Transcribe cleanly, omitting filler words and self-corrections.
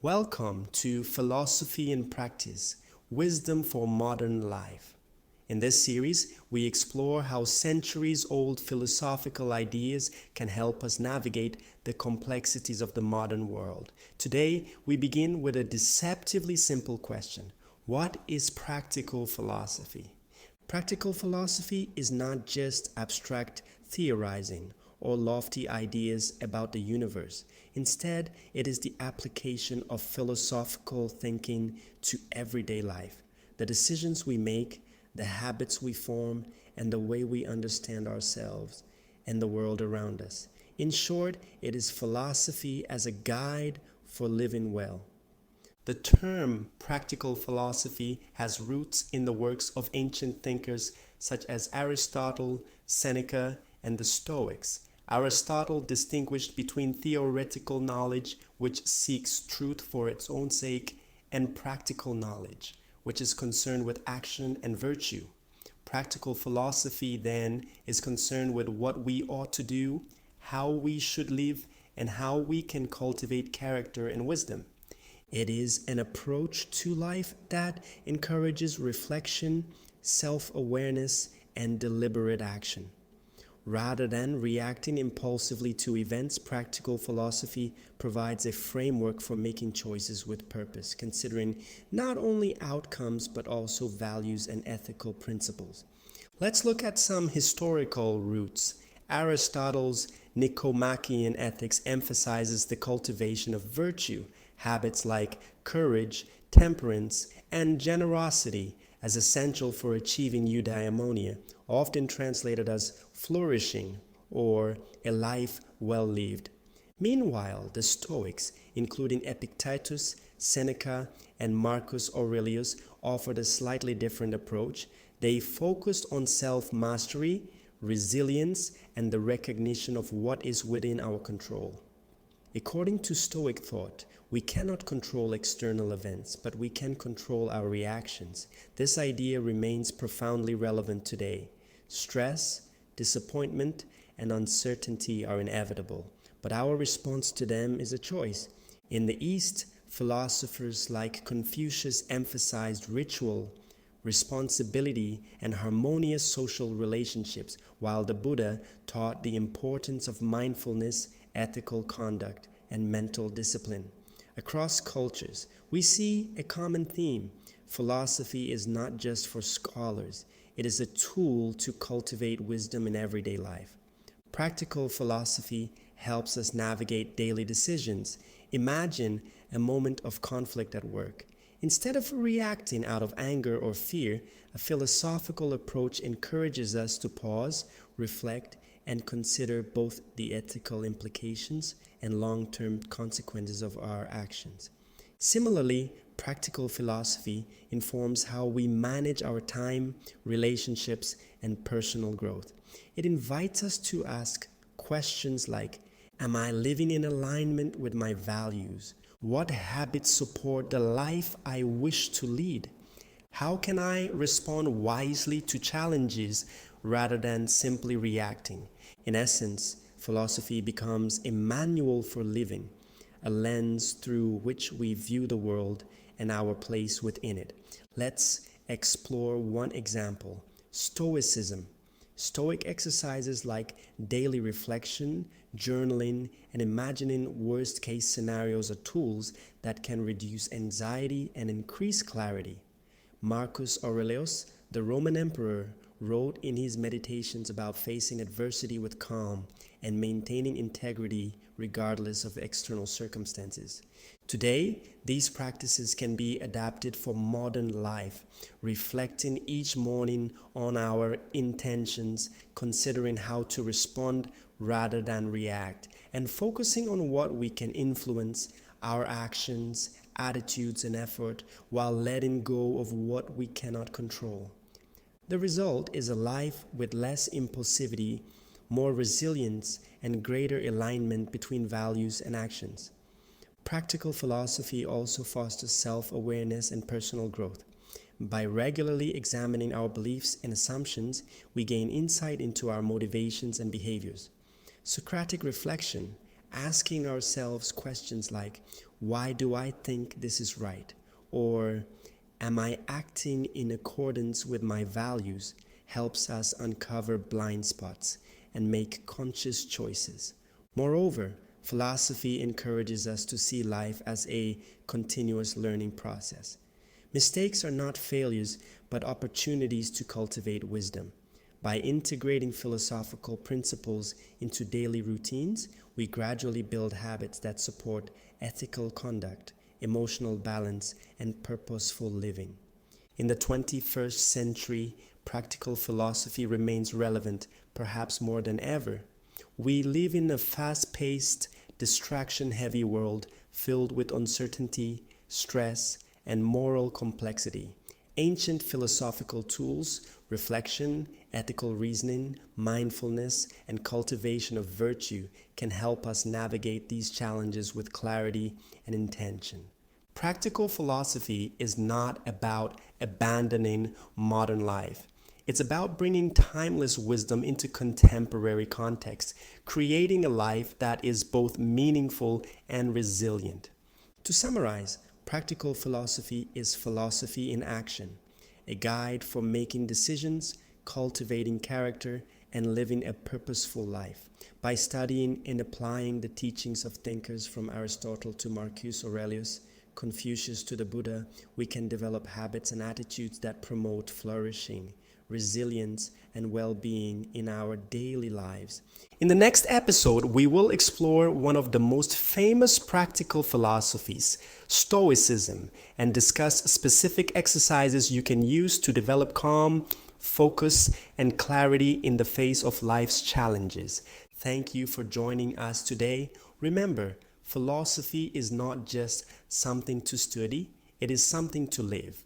Welcome to Philosophy in Practice, Wisdom for Modern Life. In this series, we explore how centuries-old philosophical ideas can help us navigate the complexities of the modern world. Today, we begin with a deceptively simple question. What is practical philosophy? Practical philosophy is not just abstract theorizing or lofty ideas about the universe. Instead, it is the application of philosophical thinking to everyday life. The decisions we make, the habits we form, and the way we understand ourselves and the world around us. In short, it is philosophy as a guide for living well. The term practical philosophy has roots in the works of ancient thinkers such as Aristotle, Seneca, and the Stoics. Aristotle distinguished between theoretical knowledge, which seeks truth for its own sake, and practical knowledge, which is concerned with action and virtue. Practical philosophy, then, is concerned with what we ought to do, how we should live, and how we can cultivate character and wisdom. It is an approach to life that encourages reflection, self-awareness, and deliberate action. Rather than reacting impulsively to events, practical philosophy provides a framework for making choices with purpose, considering not only outcomes but also values and ethical principles. Let's look at some historical roots. Aristotle's Nicomachean Ethics emphasizes the cultivation of virtue, habits like courage, temperance, and generosity as essential for achieving eudaimonia, often translated as flourishing or a life well lived. Meanwhile, the Stoics, including Epictetus, Seneca, and Marcus Aurelius, offered a slightly different approach. They focused on self-mastery, resilience, and the recognition of what is within our control. According to Stoic thought, we cannot control external events, but we can control our reactions. This idea remains profoundly relevant today. Stress, disappointment, and uncertainty are inevitable, but our response to them is a choice. In the East, philosophers like Confucius emphasized ritual, responsibility, and harmonious social relationships, while the Buddha taught the importance of mindfulness, ethical conduct, and mental discipline. Across cultures, we see a common theme. Philosophy is not just for scholars. It is a tool to cultivate wisdom in everyday life. Practical philosophy helps us navigate daily decisions. Imagine a moment of conflict at work. Instead of reacting out of anger or fear, a philosophical approach encourages us to pause, reflect, and consider both the ethical implications and long-term consequences of our actions. Similarly, practical philosophy informs how we manage our time, relationships, and personal growth. It invites us to ask questions like, am I living in alignment with my values? What habits support the life I wish to lead? How can I respond wisely to challenges rather than simply reacting? In essence, philosophy becomes a manual for living, a lens through which we view the world and our place within it. Let's explore one example: Stoicism. Stoic exercises like daily reflection, journaling, and imagining worst-case scenarios are tools that can reduce anxiety and increase clarity. Marcus Aurelius, the Roman emperor, wrote in his meditations about facing adversity with calm and maintaining integrity regardless of external circumstances. Today, these practices can be adapted for modern life, reflecting each morning on our intentions, considering how to respond rather than react, and focusing on what we can influence, our actions, attitudes, and effort, while letting go of what we cannot control. The result is a life with less impulsivity, more resilience, and greater alignment between values and actions. Practical philosophy also fosters self-awareness and personal growth. By regularly examining our beliefs and assumptions, we gain insight into our motivations and behaviors. Socratic reflection, asking ourselves questions like, why do I think this is right? Or am I acting in accordance with my values? Helps us uncover blind spots and make conscious choices. Moreover, philosophy encourages us to see life as a continuous learning process. Mistakes are not failures, but opportunities to cultivate wisdom. By integrating philosophical principles into daily routines, we gradually build habits that support ethical conduct, emotional balance, and purposeful living. In the 21st century, practical philosophy remains relevant, perhaps more than ever. We live in a fast-paced, distraction-heavy world filled with uncertainty, stress, and moral complexity. Ancient philosophical tools, reflection, ethical reasoning, mindfulness, and cultivation of virtue can help us navigate these challenges with clarity and intention. Practical philosophy is not about abandoning modern life. It's about bringing timeless wisdom into contemporary context, creating a life that is both meaningful and resilient. To summarize, practical philosophy is philosophy in action, a guide for making decisions, cultivating character, and living a purposeful life. By studying and applying the teachings of thinkers from Aristotle to Marcus Aurelius, Confucius to the Buddha, we can develop habits and attitudes that promote flourishing, resilience, and well-being in our daily lives. In the next episode, we will explore one of the most famous practical philosophies, Stoicism, and discuss specific exercises you can use to develop calm, focus, and clarity in the face of life's challenges. Thank you for joining us today. Remember, philosophy is not just something to study, it is something to live.